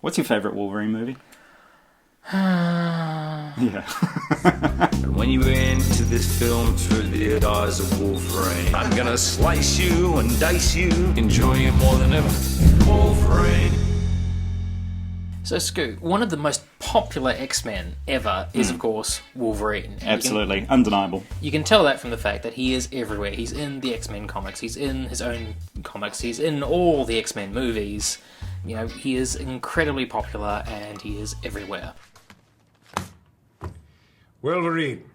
What's your favourite Wolverine movie? Yeah. When you enter this film through the eyes of Wolverine, I'm gonna slice you and dice you, enjoying it more than ever. Wolverine. So, Sku, one of the most popular X-Men ever is, of course, Wolverine. And Absolutely. Undeniable. You can tell that from the fact that he is everywhere. He's in the X-Men comics, he's in his own comics, he's in all the X-Men movies. You know, he is incredibly popular and he is everywhere. Wolverine.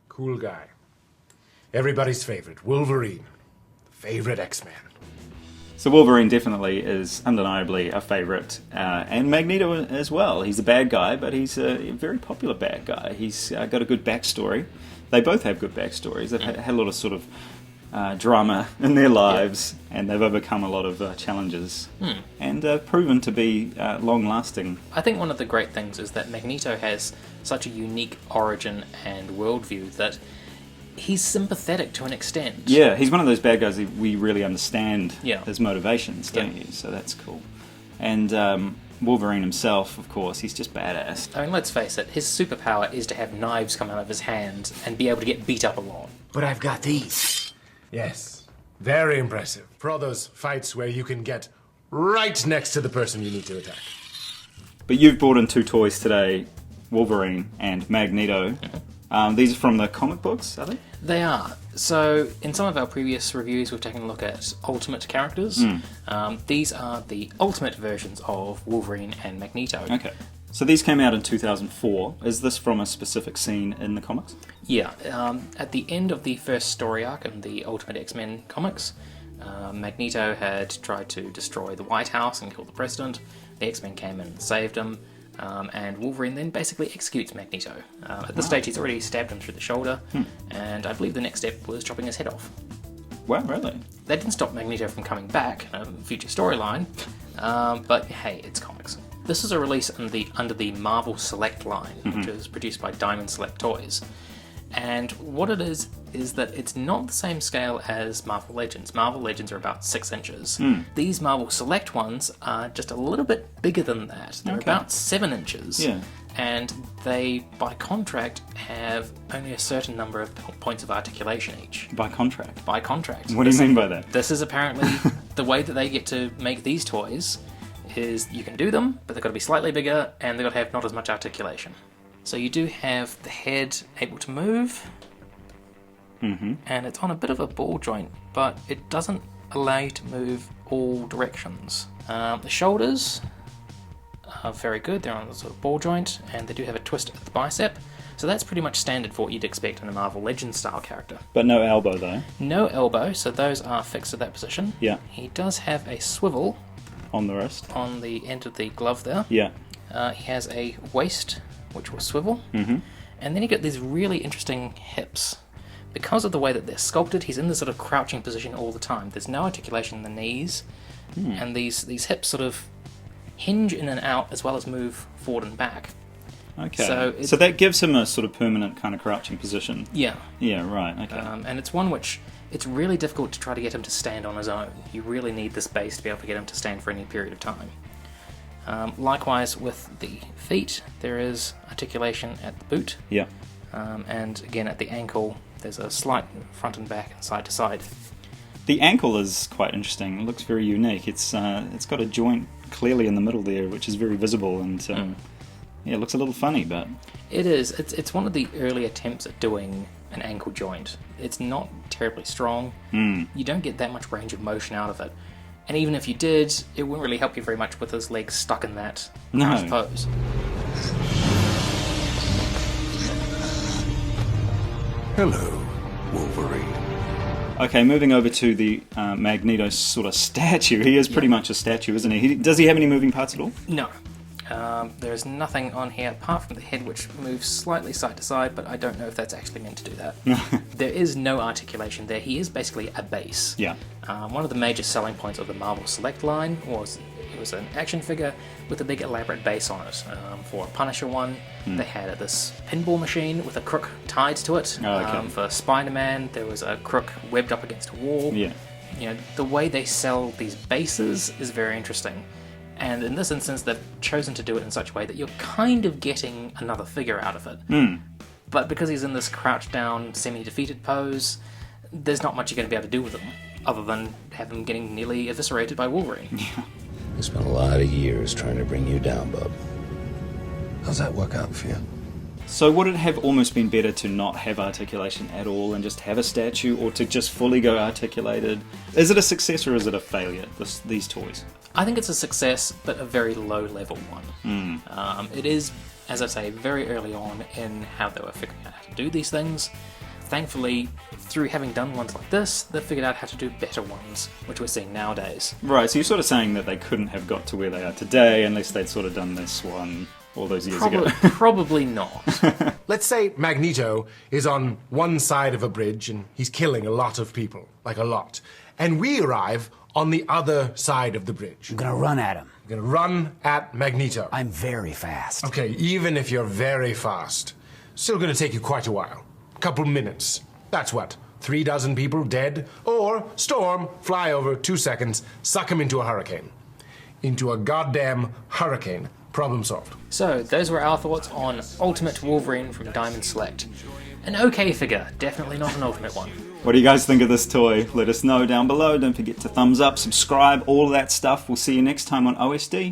Cool guy. Everybody's favorite. Wolverine. Favorite X-Man. So Wolverine definitely is undeniably a favourite, and Magneto as well. He's a bad guy, but he's a very popular bad guy. He's got a good backstory. They both have good backstories. They've had a lot of sort of drama in their lives, and they've overcome a lot of challenges, and proven to be long-lasting. I think one of the great things is that Magneto has such a unique origin and worldview that he's sympathetic to an extent. Yeah, he's one of those bad guys that we really understand his motivations, don't you? So that's cool. And Wolverine himself, of course, he's just badass. I mean, let's face it, his superpower is to have knives come out of his hand and be able to get beat up a lot. But I've got these. Yes. Very impressive. For all those fights where you can get right next to the person you need to attack. But you've brought in two toys today, Wolverine and Magneto. These are from the comic books, are they? They are. So, in some of our previous reviews, we've taken a look at ultimate characters. These are the ultimate versions of Wolverine and Magneto. Okay. So these came out in 2004. Is this from a specific scene in the comics? Yeah. At the end of the first story arc in the Ultimate X-Men comics, Magneto had tried to destroy the White House and kill the president. The X-Men came in and saved him. And Wolverine then basically executes Magneto. At this stage, he's already stabbed him through the shoulder, and I believe the next step was chopping his head off. Wow, really? That didn't stop Magneto from coming back in a future storyline, but hey, it's comics. This is a release under the Marvel Select line, which is produced by Diamond Select Toys. And what it is that it's not the same scale as Marvel Legends. Marvel Legends are about 6 inches. These Marvel Select ones are just a little bit bigger than that. They're about 7 inches. Yeah. And they, by contract, have only a certain number of points of articulation each. By contract? By contract. What do you mean by that? This is apparently the way that they get to make these toys is you can do them, but they've got to be slightly bigger and they've got to have not as much articulation. So you do have the head able to move, and it's on a bit of a ball joint, but it doesn't allow you to move all directions. The shoulders are very good, they're on the sort of ball joint, and they do have a twist at the bicep, so that's pretty much standard for what you'd expect in a Marvel Legends style character. But no elbow, though? No elbow, so those are fixed at that position. Yeah. He does have a swivel on the wrist, on the end of the glove there. Yeah. He has a waist which will swivel, and then you get these really interesting hips. Because of the way that they're sculpted, he's in this sort of crouching position all the time. There's no articulation in the knees, and these hips sort of hinge in and out as well as move forward and back. Okay, so that gives him a sort of permanent kind of crouching position. Yeah. Yeah, right, okay. And it's one which it's really difficult to try to get him to stand on his own. You really need this base to be able to get him to stand for any period of time. Likewise with the feet, there is articulation at the boot. Yeah. And again at the ankle, there's a slight front and back and side to side. The ankle is quite interesting. It looks very unique. It's got a joint clearly in the middle there, which is very visible, and it looks a little funny, but it is. It's one of the early attempts at doing an ankle joint. It's not terribly strong. You don't get that much range of motion out of it. And even if you did, it wouldn't really help you very much with his legs stuck in that crouched pose. Hello, Wolverine. Okay, moving over to the Magneto sort of statue. He is pretty much a statue, isn't he? Does he have any moving parts at all? No. There's nothing on here apart from the head, which moves slightly side to side, but I don't know if that's actually meant to do that. There is no articulation there. He is basically a base. Yeah. One of the major selling points of the Marvel Select line was it was an action figure with a big elaborate base on it. For a Punisher one, they had this pinball machine with a crook tied to it. For Spider-Man, there was a crook webbed up against a wall. Yeah. You know, the way they sell these bases is very interesting. And in this instance, they've chosen to do it in such a way that you're kind of getting another figure out of it. But because he's in this crouched down, semi-defeated pose, there's not much you're going to be able to do with him, other than have him getting nearly eviscerated by Wolverine. We spent a lot of years trying to bring you down, bub. How's that work out for you? So would it have almost been better to not have articulation at all and just have a statue, or to just fully go articulated? Is it a success or is it a failure, these toys? I think it's a success, but a very low-level one. It is, as I say, very early on in how they were figuring out how to do these things. Thankfully, through having done ones like this, they've figured out how to do better ones, which we're seeing nowadays. Right, so you're sort of saying that they couldn't have got to where they are today unless they'd sort of done this one all those years ago. Probably not. Let's say Magneto is on one side of a bridge and he's killing a lot of people, like a lot. And we arrive on the other side of the bridge. I'm gonna run at him. We're gonna run at Magneto. I'm very fast. Okay, even if you're very fast, still gonna take you quite a while. Couple minutes. That's what? 36 people dead? Or Storm, fly over, 2 seconds, suck him into a hurricane. Into a goddamn hurricane. Problem solved. So, those were our thoughts on Ultimate Wolverine from Diamond Select. An okay figure, definitely not an ultimate one. What do you guys think of this toy? Let us know down below. Don't forget to thumbs up, subscribe, all of that stuff. We'll see you next time on OSD.